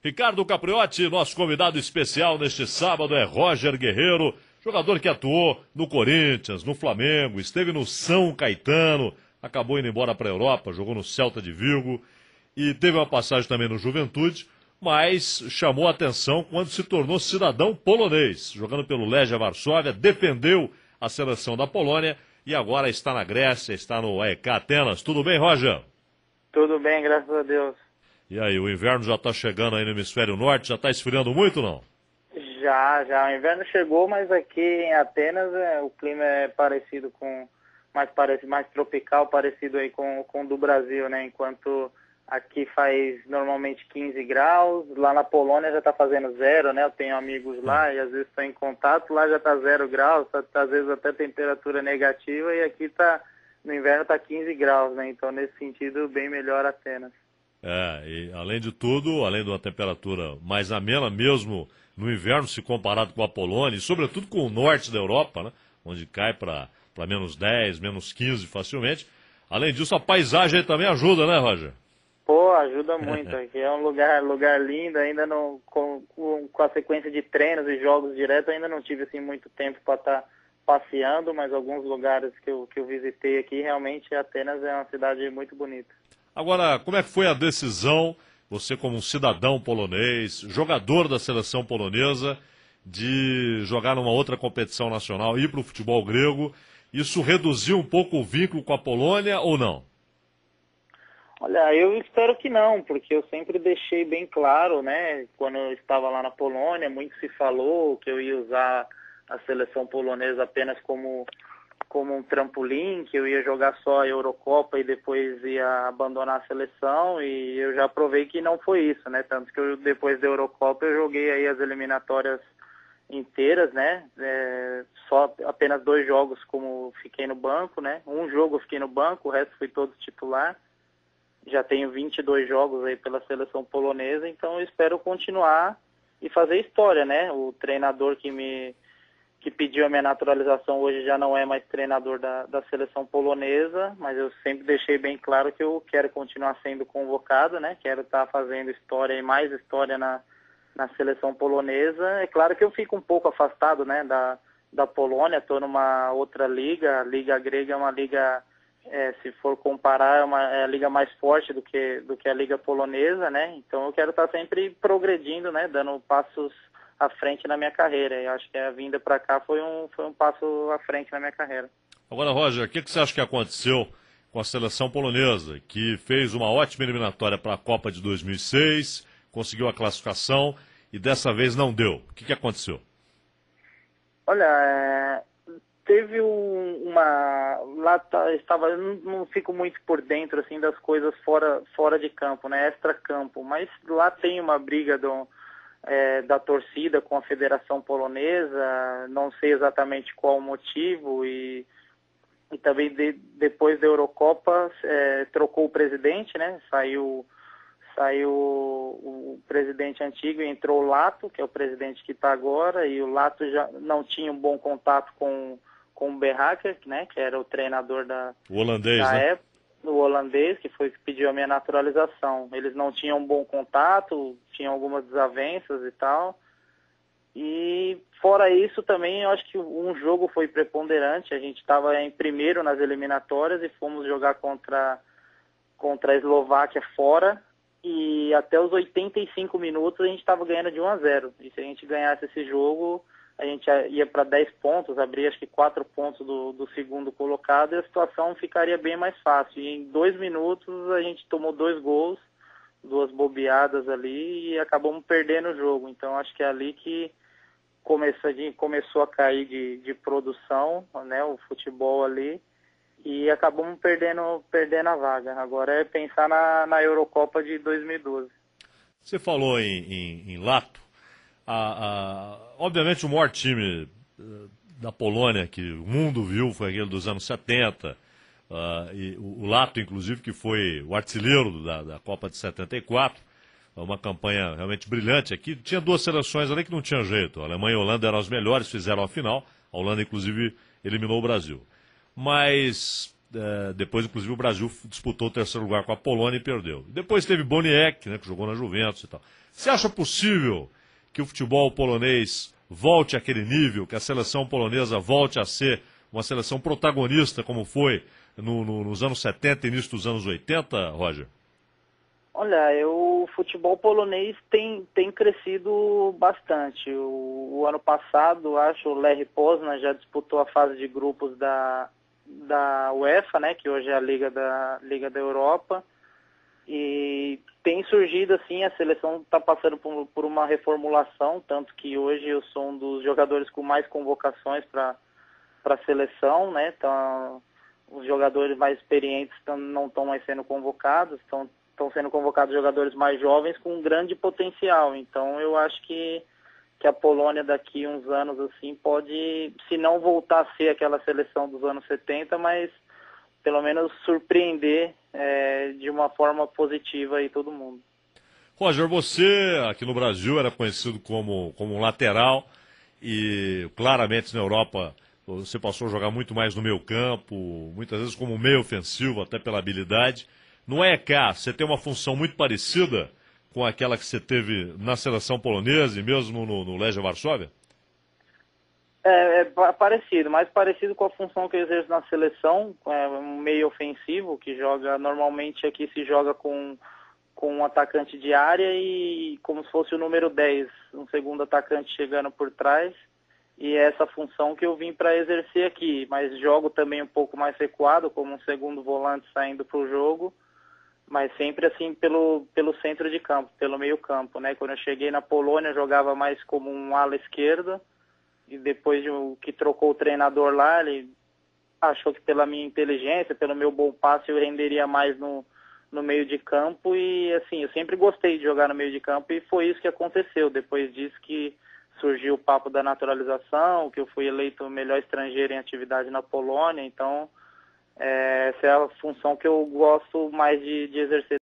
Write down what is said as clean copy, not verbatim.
Ricardo Capriotti, nosso convidado especial neste sábado é Roger Guerreiro, jogador que atuou no Corinthians, no Flamengo, esteve no São Caetano, acabou indo embora para a Europa, jogou no Celta de Vigo e teve uma passagem também no Juventude, mas chamou a atenção quando se tornou cidadão polonês, jogando pelo Legia Varsóvia, defendeu a seleção da Polônia e agora está na Grécia, está no AEK Atenas. Tudo bem, Roger? Tudo bem, graças a Deus. E aí, o inverno já está chegando aí no hemisfério norte, já está esfriando muito, não? Já. O inverno chegou, mas aqui em Atenas o clima é parecido com... mais tropical, parecido aí com o do Brasil, né? Enquanto aqui faz normalmente 15 graus, lá na Polônia já está fazendo 0, né? Eu tenho amigos lá e às vezes estou em contato, lá já está 0 graus, às vezes até temperatura negativa e aqui no inverno está 15 graus, né? Então nesse sentido bem melhor Atenas. E além de tudo, além de uma temperatura mais amena mesmo no inverno, se comparado com a Polônia, e sobretudo com o norte da Europa, né, onde cai para menos 10, menos 15 facilmente. Além disso, a paisagem aí também ajuda, né, Roger? Pô, ajuda muito. Aqui é um lugar lindo, ainda não, com a sequência de treinos e jogos direto, ainda não tive assim, muito tempo para estar passeando, mas alguns lugares que eu visitei aqui, realmente Atenas é uma cidade muito bonita. Agora, como é que foi a decisão, você como um cidadão polonês, jogador da seleção polonesa, de jogar numa outra competição nacional, ir para o futebol grego? Isso reduziu um pouco o vínculo com a Polônia ou não? Olha, eu espero que não, porque eu sempre deixei bem claro, né, quando eu estava lá na Polônia, muito se falou que eu ia usar a seleção polonesa apenas como um trampolim, que eu ia jogar só a Eurocopa e depois ia abandonar a seleção, e eu já provei que não foi isso, né? Tanto que depois da Eurocopa eu joguei aí as eliminatórias inteiras, né? Só apenas 2 jogos como fiquei no banco, né? Um jogo eu fiquei no banco, o resto foi todo titular. Já tenho 22 jogos aí pela seleção polonesa, então eu espero continuar e fazer história, né? O treinador que pediu a minha naturalização hoje já não é mais treinador da seleção polonesa, mas eu sempre deixei bem claro que eu quero continuar sendo convocado, né? Quero estar fazendo história e mais história na seleção polonesa. É claro que eu fico um pouco afastado, né, da Polônia, estou numa outra liga, a liga grega é uma liga, se for comparar, é a liga mais forte do que a liga polonesa, né? Então eu quero estar sempre progredindo, né, dando passos à frente na minha carreira. Eu acho que a vinda para cá foi um passo à frente na minha carreira. Agora, Roger, o que você acha que aconteceu com a seleção polonesa, que fez uma ótima eliminatória para a Copa de 2006, conseguiu a classificação e dessa vez não deu? O que aconteceu? Olha, teve eu não fico muito por dentro assim das coisas fora de campo, né, extra-campo, mas lá tem uma briga da torcida com a Federação Polonesa, não sei exatamente qual o motivo, e também depois da Eurocopa trocou o presidente, né? Saiu o presidente antigo e entrou o Lato, que é o presidente que está agora, e o Lato já não tinha um bom contato com o Berraker, né? Que era o treinador o holandês, da né? época. O holandês, que foi que pediu a minha naturalização. Eles não tinham um bom contato, tinham algumas desavenças e tal. E fora isso também, eu acho que um jogo foi preponderante. A gente estava em primeiro nas eliminatórias e fomos jogar contra a Eslováquia fora. E até os 85 minutos a gente estava ganhando de 1-0. E se a gente ganhasse esse jogo, a gente ia para 10 pontos, abria acho que 4 pontos do segundo colocado e a situação ficaria bem mais fácil. E em 2 minutos a gente tomou 2 gols, 2 bobeadas ali e acabamos perdendo o jogo. Então acho que é ali que começou a cair de produção, né, o futebol ali, e acabamos perdendo a vaga. Agora é pensar na Eurocopa de 2012. Você falou em Lato. Obviamente o maior time da Polônia que o mundo viu foi aquele dos anos 70, e o Lato, inclusive, que foi o artilheiro da Copa de 74, uma campanha realmente brilhante aqui. Tinha 2 seleções ali que não tinha jeito, a Alemanha e a Holanda eram as melhores, fizeram a final, a Holanda inclusive eliminou o Brasil. Mas depois, inclusive, o Brasil disputou o terceiro lugar com a Polônia e perdeu. Depois teve Boniek, né, que jogou na Juventus e tal. Você acha possível que o futebol polonês volte àquele nível, que a seleção polonesa volte a ser uma seleção protagonista, como foi nos anos 70 e início dos anos 80, Roger? Olha, o futebol polonês tem crescido bastante. O ano passado, acho, o Lech Poznan já disputou a fase de grupos da UEFA, né, que hoje é a Liga da Europa. E tem surgido, assim, a seleção está passando por uma reformulação, tanto que hoje eu sou um dos jogadores com mais convocações para a seleção, né? Então, os jogadores mais experientes não estão mais sendo convocados, estão sendo convocados jogadores mais jovens com um grande potencial. Então, eu acho que a Polônia daqui a uns anos, assim, pode, se não voltar a ser aquela seleção dos anos 70, mas pelo menos surpreender de uma forma positiva aí todo mundo. Roger, você aqui no Brasil era conhecido como um lateral e claramente na Europa você passou a jogar muito mais no meio campo, muitas vezes como meio ofensivo, até pela habilidade. No EK, você tem uma função muito parecida com aquela que você teve na seleção polonesa e mesmo no Legia Varsóvia? Parecido, mais parecido com a função que eu exerço na seleção, um meio ofensivo, que joga, normalmente aqui se joga com um atacante de área e como se fosse o número 10, um segundo atacante chegando por trás, e é essa função que eu vim para exercer aqui, mas jogo também um pouco mais recuado, como um segundo volante saindo para o jogo, mas sempre assim pelo centro de campo, pelo meio campo, né? Quando eu cheguei na Polônia eu jogava mais como um ala esquerda, e depois que trocou o treinador lá, ele achou que pela minha inteligência, pelo meu bom passe, eu renderia mais no meio de campo. E assim, eu sempre gostei de jogar no meio de campo e foi isso que aconteceu. Depois disso que surgiu o papo da naturalização, que eu fui eleito o melhor estrangeiro em atividade na Polônia. Então, essa é a função que eu gosto mais de exercer.